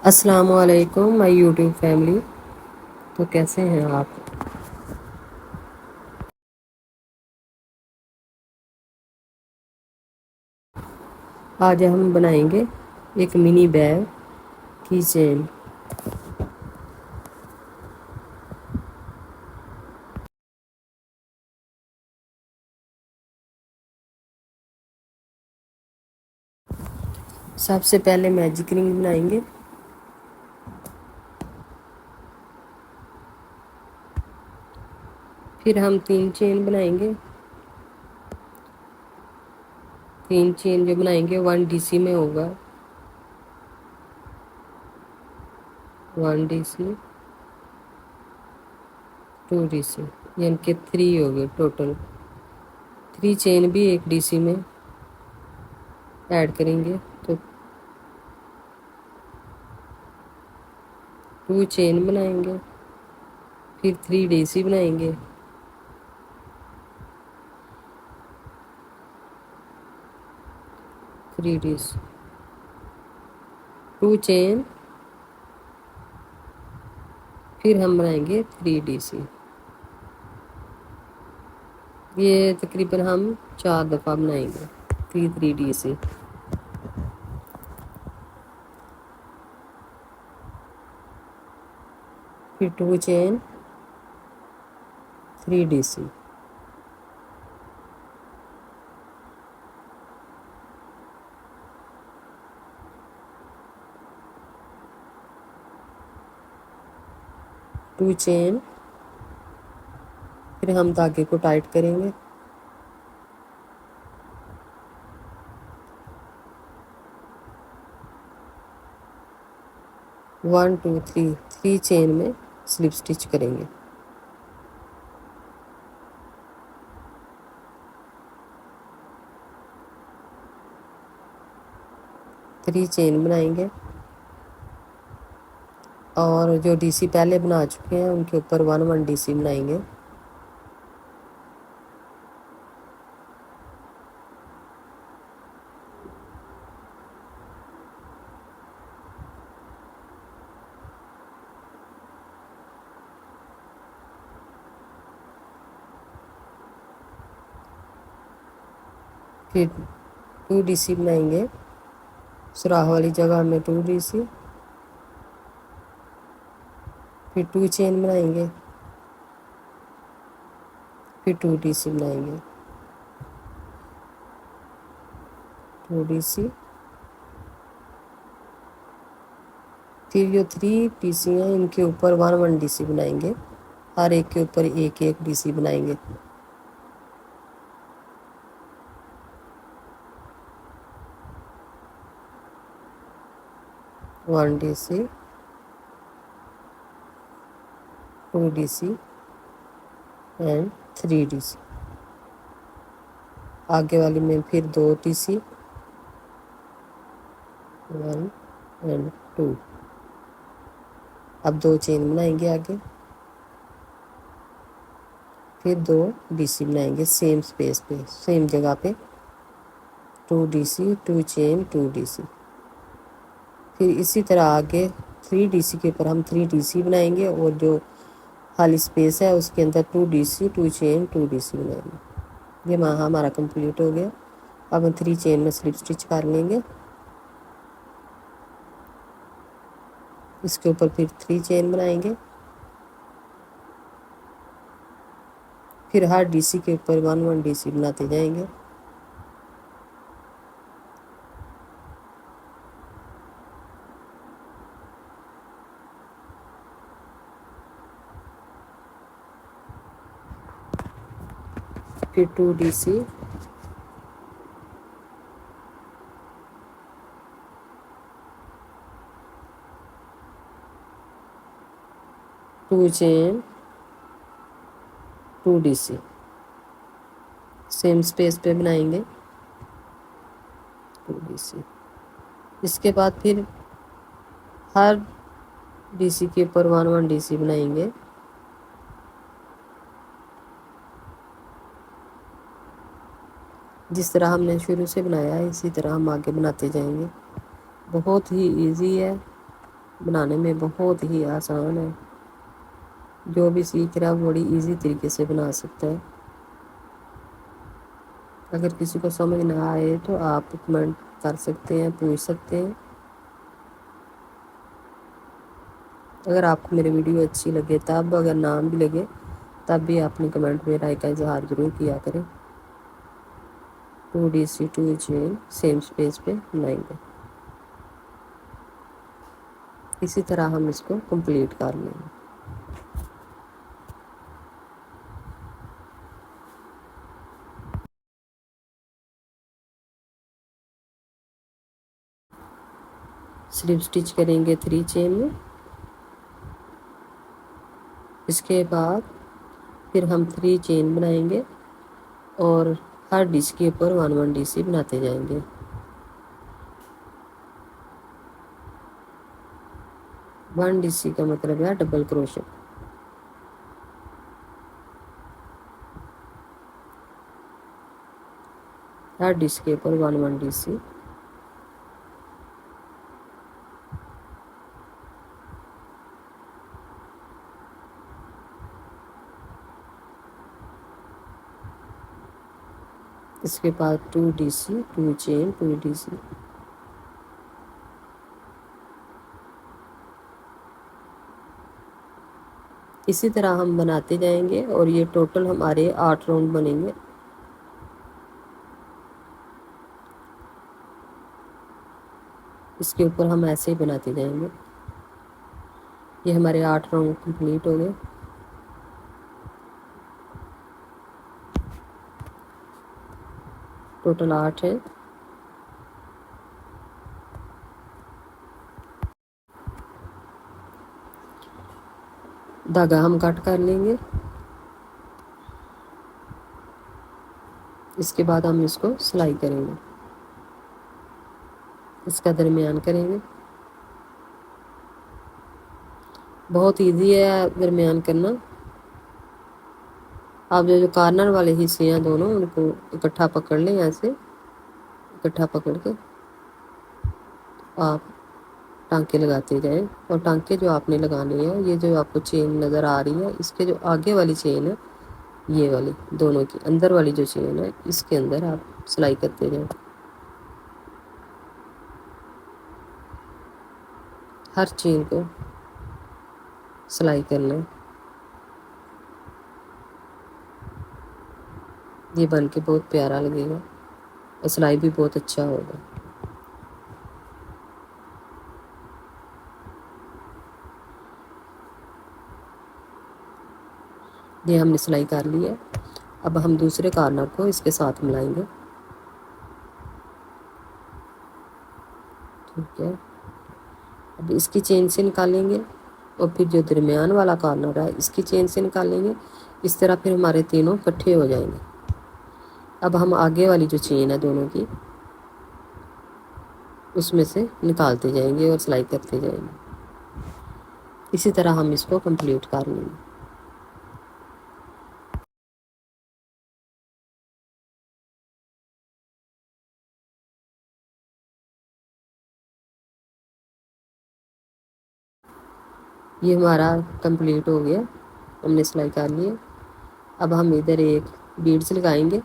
السلام علیکم مائی YouTube family. تو کیسے ہیں آپ؟ آج ہم بنائیں گے ایک منی بیگ کی چین. سب سے پہلے میجک رنگ بنائیں گے. پھر ہم 3 چین بنائیں گے. 3 چین جو بنائیں گے 1 ڈی سی میں ہوگا. 1 ڈی سی 2 ڈی سی یعنی کہ 3 ہو گئے ٹوٹل. 3 چین بھی 1 ڈی سی میں ایڈ کریں گے تو 2 چین بنائیں گے. پھر 3 ڈی سی بنائیں گے. 3 ڈی سی 2 چین. پھر ہم بنائیں گے 3 ڈی سی. یہ تقریباً ہم 4 دفعہ بنائیں گے 3 ڈی سی. پھر 2 چین 3 ڈی سی. ٹو چین. پھر ہم دھاگے کو ٹائٹ کریں گے. ون ٹو تھری چین میں سلپ اسٹچ کریں گے. تھری چین بنائیں گے اور جو ڈی سی پہلے بنا چکے ہیں ان کے اوپر 1 ڈی سی بنائیں گے. پھر 2 ڈی سی بنائیں گے. سوراخ والی جگہ میں 2 ڈی سی. پھر 2 چین بنائیں گے. پھر 2 ڈی سی بنائیں گے. 2 ڈی سی. پھر جو 3 ڈی سی ہیں ان کے اوپر 1 ڈی سی بنائیں گے. ہر ایک کے اوپر ایک ڈی سی بنائیں گے. One D C 2 D C and 3 D C. آگے والی میں پھر 2 ڈی سی 1 اینڈ 2. اب 2 چین بنائیں گے آگے. پھر 2 ڈی سی بنائیں گے سیم اسپیس پہ سیم جگہ پہ. 2 ڈی سی 2 چین 2 ڈی سی. پھر اسی طرح آگے 3 ڈی سی کے اوپر ہم 3 ڈی سی بنائیں گے اور جو خالی اسپیس ہے اس کے اندر 2 ڈی سی 2 چین 2 ڈی سی بنائیں گے. یہ ہمارا کمپلیٹ ہو گیا. اب ہم 3 چین میں سلپ اسٹچ کر لیں گے. اس کے اوپر پھر 3 چین بنائیں گے. پھر ہر ڈی سی کے اوپر 1 ڈی سی بناتے جائیں گے. پھر 2 ڈی سی 2 چین 2 ڈی سی سیم اسپیس پہ بنائیں گے 2 ڈی سی. اس کے بعد پھر ہر ڈی سی کے اوپر 1 ڈی سی بنائیں گے. جس طرح ہم نے شروع سے بنایا ہے اسی طرح ہم آگے بناتے جائیں گے. بہت ہی ایزی ہے بنانے میں بہت ہی آسان ہے، جو بھی سیکھ رہا ہے بڑی ایزی طریقے سے بنا سکتا ہے۔ اگر کسی کو سمجھ نہ آئے تو آپ کمنٹ کر سکتے ہیں، پوچھ سکتے ہیں۔ اگر آپ کو میری ویڈیو اچھی لگے، تب اگر نام بھی لگے تب بھی آپ نے کمنٹ میں رائے کا اظہار ضرور کیا کریں۔ 2DC 2 چین سیم سپیس پہ بنائیں گے، اسی طرح ہم اس کو کمپلیٹ کر لیں گے۔ سلپ سٹچ کریں گے 3 چین میں، اس کے بعد پھر ہم 3 چین بنائیں گے اور ہر ڈش کے اوپر 1 DC بناتے جائیں گے۔ 1 DC کا مطلب ہے ڈبل کروشٹ۔ ہر ڈش کے اوپر 1 DC۔ اس کے بعد 2 DC 2 چین 2 DC۔ اسی طرح ہم بناتے جائیں گے اور یہ ٹوٹل ہمارے 8 راؤنڈ بنیں گے۔ اس کے اوپر ہم ایسے ہی بناتے جائیں گے۔ یہ ہمارے 8 راؤنڈ کمپلیٹ ہو گئے۔ ٹوٹل 8 ہے۔ دھاگا ہم کٹ کر لیں گے، اس کے بعد ہم اس کو سلائی کریں گے، اس کا درمیان کریں گے۔ بہت ایزی ہے درمیان کرنا۔ آپ جو کارنر والے حصے ہیں دونوں ان کو اکٹھا پکڑ لیں، ایسے اکٹھا پکڑ کے آپ ٹانکے لگاتے جائیں، اور ٹانکے جو آپ نے لگانے ہیں، یہ جو آپ کو چین نظر آ رہی ہے اس کے جو آگے والی چین ہے، یہ والی دونوں کی اندر والی جو چین ہے اس کے اندر آپ سلائی کرتے جائیں، ہر چین کو سلائی کرنا ہے۔ یہ بن کے بہت پیارا لگے گا اور سلائی بھی بہت اچھا ہوگا۔ یہ ہم نے سلائی کر لی ہے، اب ہم دوسرے کارنر کو اس کے ساتھ ملائیں گے، ٹھیک ہے۔ اب اس کی چین سے نکالیں گے اور پھر جو درمیان والا کارنر ہے اس کی چین سے نکالیں گے، اس طرح پھر ہمارے تینوں اکٹھے ہو جائیں گے۔ اب ہم آگے والی جو چین ہے دونوں کی اس میں سے نکالتے جائیں گے اور سلائی کرتے جائیں گے، اسی طرح ہم اس کو کمپلیٹ کر لیں گے۔ یہ ہمارا کمپلیٹ ہو گیا، ہم نے سلائی کر لی ہے۔ اب ہم ادھر ایک بیڈس لگائیں گے